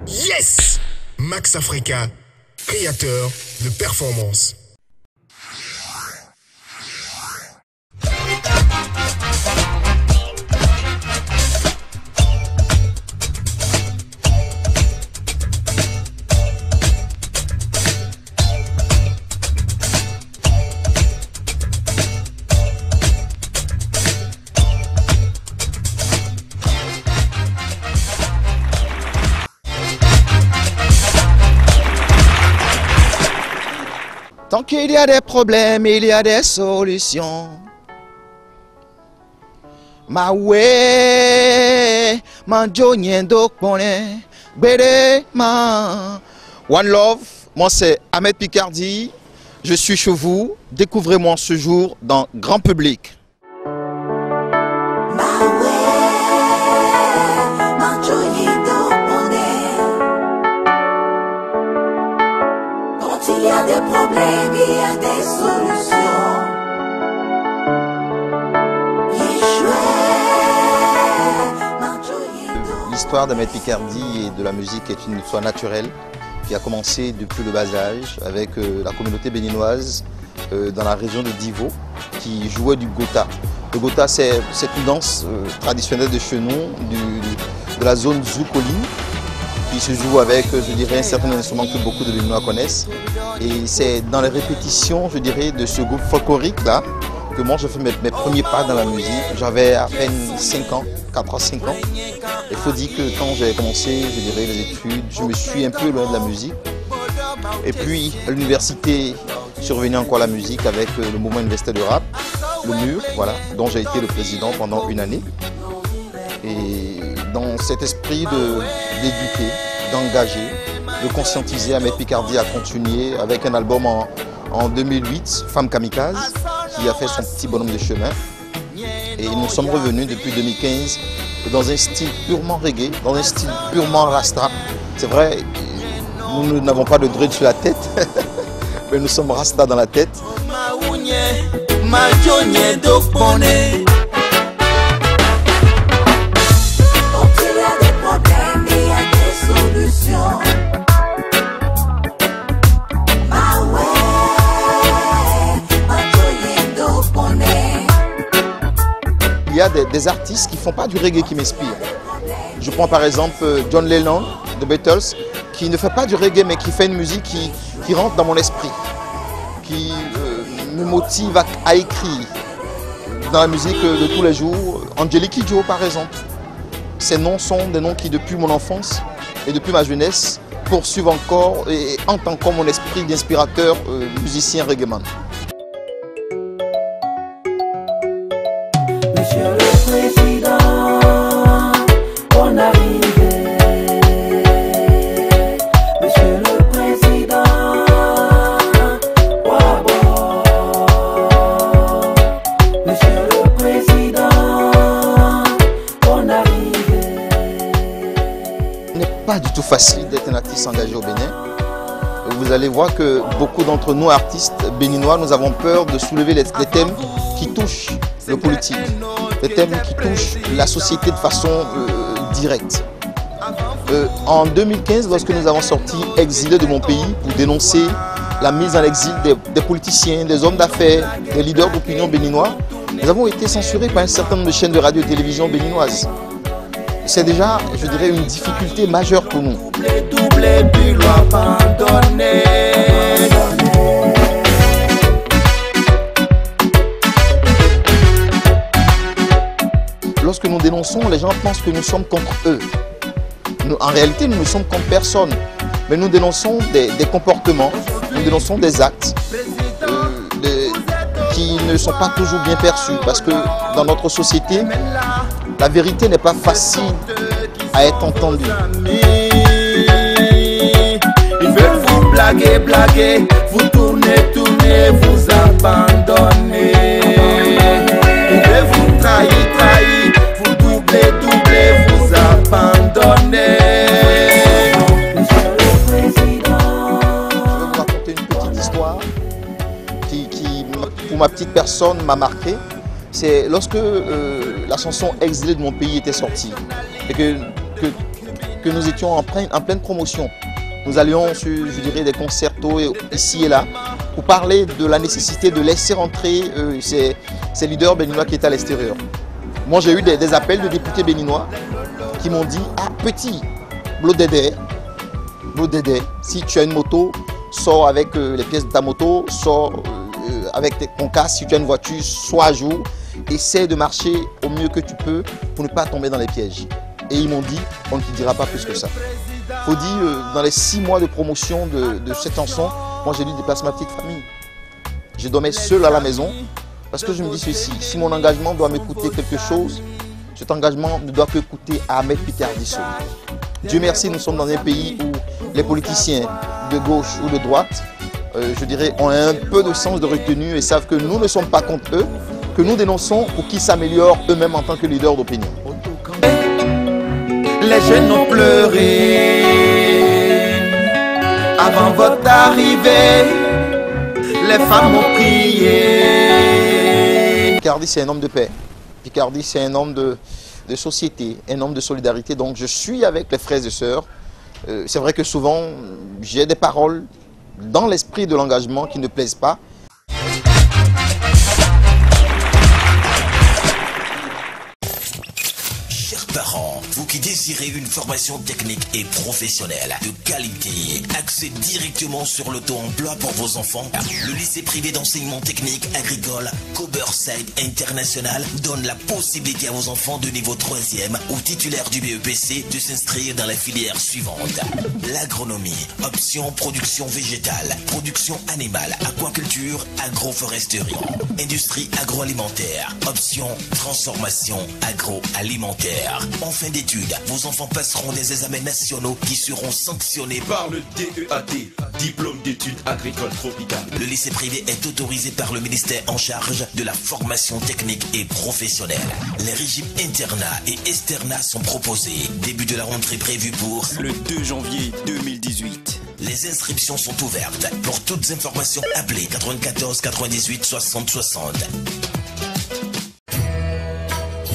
Yes! Max Africa, créateur de performance. Tant qu'il y a des problèmes, il y a des solutions. Ma way, manjo nyendo pone, bede ma. One Love, moi c'est Ahmed Picardy, je suis chez vous. Découvrez-moi ce jour dans grand public. Il y a des problèmes, il y a des solutions. L'histoire d'Ahmed Picardy et de la musique est une histoire naturelle qui a commencé depuis le bas âge avec la communauté béninoise dans la région de Divo qui jouait du Gota. Le Gota, c'est une danse traditionnelle de chez nous, de la zone Zoukoline, qui se joue avec, je dirais, un certain instrument que beaucoup de Béninois connaissent. Et c'est dans les répétitions, je dirais, de ce groupe folklorique là que moi je fais mes premiers pas dans la musique. J'avais à peine 5 ans, 4 à 5 ans. Il faut dire que quand j'ai commencé, je dirais, les études, je me suis un peu loin de la musique. Et puis à l'université, je suis revenu encore à la musique avec le mouvement universitaire de rap, le MUR, voilà, dont j'ai été le président pendant une année. Et dans cet esprit d'éduquer, d'engager, de conscientiser, Ahmed Picardy a continué avec un album en 2008, Femme Kamikaze, qui a fait son petit bonhomme de chemin. Et nous sommes revenus depuis 2015 dans un style purement reggae, dans un style purement rasta. C'est vrai, nous n'avons pas de dread sur la tête, mais nous sommes rasta dans la tête. Il y a des artistes qui ne font pas du reggae qui m'inspirent. Je prends par exemple John Lennon de Beatles, qui ne fait pas du reggae mais qui fait une musique qui rentre dans mon esprit, qui me motive à écrire dans la musique de tous les jours. Angélique Kidjo par exemple. Ces noms sont des noms qui depuis mon enfance et depuis ma jeunesse poursuivent encore et hantent encore mon esprit d'inspirateur musicien reggaeman. Monsieur le Président, on arrive. Monsieur le Président, bravo. Monsieur le Président, on arrive. Ce n'est pas du tout facile d'être un artiste engagé au Bénin. Vous allez voir que beaucoup d'entre nous, artistes béninois, nous avons peur de soulever les thèmes qui touchent le politique, des thèmes qui touchent la société de façon directe. En 2015, lorsque nous avons sorti Exilé de mon pays pour dénoncer la mise en exil des politiciens, des hommes d'affaires, des leaders d'opinion béninois, nous avons été censurés par un certain nombre de chaînes de radio et télévision béninoises. C'est déjà, je dirais, une difficulté majeure pour nous. Lorsque nous dénonçons, les gens pensent que nous sommes contre eux. En réalité, nous ne sommes contre personne. Mais nous dénonçons des comportements, nous dénonçons des actes qui ne sont pas toujours bien perçus. Parce que dans notre société, la vérité n'est pas facile à être entendue. Ils veulent vous blaguer, blaguer, vous tourner, tourner, vous abandonner. Ils veulent vous trahir, trahir, vous doubler, doubler, vous abandonner. Monsieur le Président, Je vais vous raconter une petite histoire qui pour ma petite personne, m'a marqué. C'est lorsque la chanson Exilé de mon pays était sortie et que que nous étions en pleine promotion. Nous allions sur, je dirais, des concertos ici et là pour parler de la nécessité de laisser rentrer ces leaders béninois qui étaient à l'extérieur. Moi, j'ai eu des appels de députés béninois qui m'ont dit « Ah, petit, Blodédé, si tu as une moto, sors avec les pièces de ta moto, sors avec ton casque, si tu as une voiture, sois à jour, essaie de marcher au mieux que tu peux pour ne pas tomber dans les pièges. » Et ils m'ont dit « On ne te dira pas plus que ça. » Faut dire, dans les 6 mois de promotion de cette chanson, moi j'ai dû déplacer ma petite famille. Je dormais seul à la maison parce que je me dis ceci, si mon engagement doit me coûter quelque chose, cet engagement ne doit que coûter à Ahmed Picardie seul. Dieu merci, nous sommes dans un pays où les politiciens de gauche ou de droite, je dirais, ont un peu de sens de retenue et savent que nous ne sommes pas contre eux, que nous dénonçons pour qu'ils s'améliorent eux-mêmes en tant que leaders d'opinion. Les jeunes ont pleuré avant votre arrivée, les femmes ont prié. Picardie, c'est un homme de paix. Picardie, c'est un homme de société, un homme de solidarité. Donc je suis avec les frères et sœurs. C'est vrai que souvent, j'ai des paroles dans l'esprit de l'engagement qui ne plaisent pas. Parents, vous qui désirez une formation technique et professionnelle de qualité, accès directement sur l'auto-emploi pour vos enfants. Le lycée privé d'enseignement technique agricole Coberside International donne la possibilité à vos enfants de niveau 3e ou titulaires du BEPC de s'inscrire dans la filière suivante. L'agronomie, option production végétale, production animale, aquaculture, agroforesterie, industrie agroalimentaire, option transformation agroalimentaire. En fin d'études, vos enfants passeront des examens nationaux qui seront sanctionnés par le DEAT, diplôme d'études agricoles tropicales. Le lycée privé est autorisé par le ministère en charge de la formation technique et professionnelle. Les régimes internat et externat sont proposés. Début de la rentrée prévue pour le 2 janvier 2018. Les inscriptions sont ouvertes. Pour toutes informations, appelez 94 98 60 60.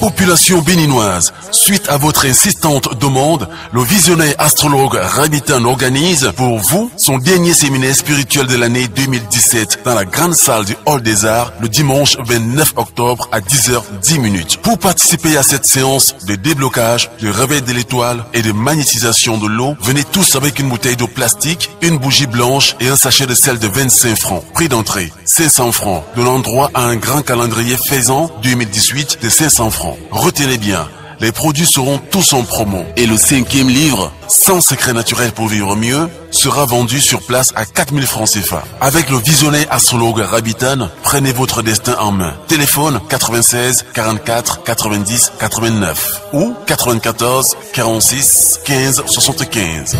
Population béninoise, suite à votre insistante demande, le visionnaire astrologue Rabitan organise pour vous son dernier séminaire spirituel de l'année 2017 dans la grande salle du Hall des Arts le dimanche 29 octobre à 10h10. Pour participer à cette séance de déblocage, de réveil de l'étoile et de magnétisation de l'eau, venez tous avec une bouteille d'eau plastique, une bougie blanche et un sachet de sel de 25 francs. Prix d'entrée, 500 francs. Donnant droit à un grand calendrier Faisan 2018 de 500 francs. Retenez bien, les produits seront tous en promo. Et le 5e livre, 100 secrets naturels pour vivre mieux, sera vendu sur place à 4000 francs CFA. Avec le visionnaire astrologue Rabitan, prenez votre destin en main. Téléphone 96 44 90 89 ou 94 46 15 75.